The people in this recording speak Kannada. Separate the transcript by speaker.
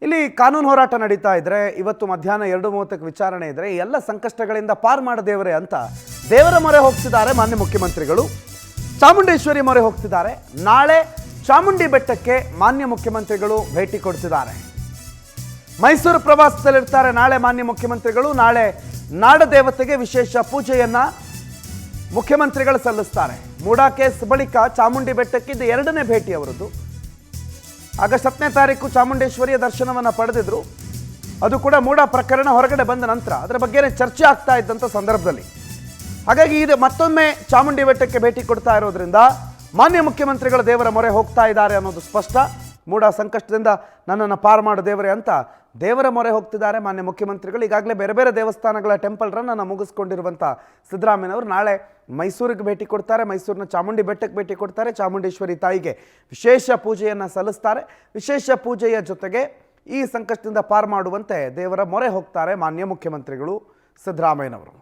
Speaker 1: ಇಲ್ಲಿ ಕಾನೂನು ಹೋರಾಟ ನಡೀತಾ ಇದ್ರೆ ಇವತ್ತು ಮಧ್ಯಾಹ್ನ 2:30ಕ್ಕೆ ವಿಚಾರಣೆ ಇದ್ರೆ ಎಲ್ಲ ಸಂಕಷ್ಟಗಳಿಂದ ಪಾರು ಮಾಡ ದೇವರೇ ಅಂತ ದೇವರ ಮೊರೆ ಹೋಗ್ತಿದ್ದಾರೆ ಮಾನ್ಯ ಮುಖ್ಯಮಂತ್ರಿಗಳು. ಚಾಮುಂಡೇಶ್ವರಿ ಮೊರೆ ಹೋಗ್ತಿದ್ದಾರೆ. ನಾಳೆ ಚಾಮುಂಡಿ ಬೆಟ್ಟಕ್ಕೆ ಮಾನ್ಯ ಮುಖ್ಯಮಂತ್ರಿಗಳು ಭೇಟಿ ಕೊಡ್ತಿದ್ದಾರೆ. ಮೈಸೂರು ಪ್ರವಾಸದಲ್ಲಿರ್ತಾರೆ ನಾಳೆ ಮಾನ್ಯ ಮುಖ್ಯಮಂತ್ರಿಗಳು. ನಾಳೆ ನಾಡ ದೇವತೆಗೆ ವಿಶೇಷ ಪೂಜೆಯನ್ನ ಮುಖ್ಯಮಂತ್ರಿಗಳು ಸಲ್ಲಿಸ್ತಾರೆ. ಮೂಡಾ ಕೇಸ್ ಬಳಿಕ ಚಾಮುಂಡಿ ಬೆಟ್ಟಕ್ಕೆ ಇದು 2ನೇ ಭೇಟಿ ಅವರದ್ದು. ಆಗಸ್ಟ್ 10ನೇ ತಾರೀಕು ಚಾಮುಂಡೇಶ್ವರಿಯ ದರ್ಶನವನ್ನು ಪಡೆದಿದ್ರು. ಅದು ಕೂಡ ಮೂಡಾ ಪ್ರಕರಣ ಹೊರಗಡೆ ಬಂದ ನಂತರ ಅದರ ಬಗ್ಗೆನೇ ಚರ್ಚೆ ಆಗ್ತಾ ಇದ್ದಂಥ ಸಂದರ್ಭದಲ್ಲಿ. ಹಾಗಾಗಿ ಇದು ಮತ್ತೊಮ್ಮೆ ಚಾಮುಂಡಿ ಬೆಟ್ಟಕ್ಕೆ ಭೇಟಿ ಕೊಡ್ತಾ ಇರೋದ್ರಿಂದ ಮಾನ್ಯ ಮುಖ್ಯಮಂತ್ರಿಗಳು ದೇವರ ಮೊರೆ ಹೋಗ್ತಾ ಇದ್ದಾರೆ ಅನ್ನೋದು ಸ್ಪಷ್ಟ. ಮೂಡಾ ಸಂಕಷ್ಟದಿಂದ ನನ್ನನ್ನು ಪಾರು ಮಾಡು ದೇವರೇ ಅಂತ ದೇವರ ಮೊರೆ ಹೋಗ್ತಿದ್ದಾರೆ ಮಾನ್ಯ ಮುಖ್ಯಮಂತ್ರಿಗಳು. ಈಗಾಗಲೇ ಬೇರೆ ಬೇರೆ ದೇವಸ್ಥಾನಗಳ ಟೆಂಪಲ್ ರನ್ ಮುಗಿಸ್ಕೊಂಡಿರುವಂಥ ಸಿದ್ದರಾಮಯ್ಯನವರು ನಾಳೆ ಮೈಸೂರಿಗೆ ಭೇಟಿ ಕೊಡ್ತಾರೆ. ಮೈಸೂರಿನ ಚಾಮುಂಡಿ ಬೆಟ್ಟಕ್ಕೆ ಭೇಟಿ ಕೊಡ್ತಾರೆ. ಚಾಮುಂಡೇಶ್ವರಿ ತಾಯಿಗೆ ವಿಶೇಷ ಪೂಜೆಯನ್ನು ಸಲ್ಲಿಸ್ತಾರೆ. ವಿಶೇಷ ಪೂಜೆಯ ಜೊತೆಗೆ ಈ ಸಂಕಷ್ಟದಿಂದ ಪಾರು ಮಾಡುವಂತೆ ದೇವರ ಮೊರೆ ಹೋಗ್ತಾರೆ ಮಾನ್ಯ ಮುಖ್ಯಮಂತ್ರಿಗಳು ಸಿದ್ದರಾಮಯ್ಯನವರು.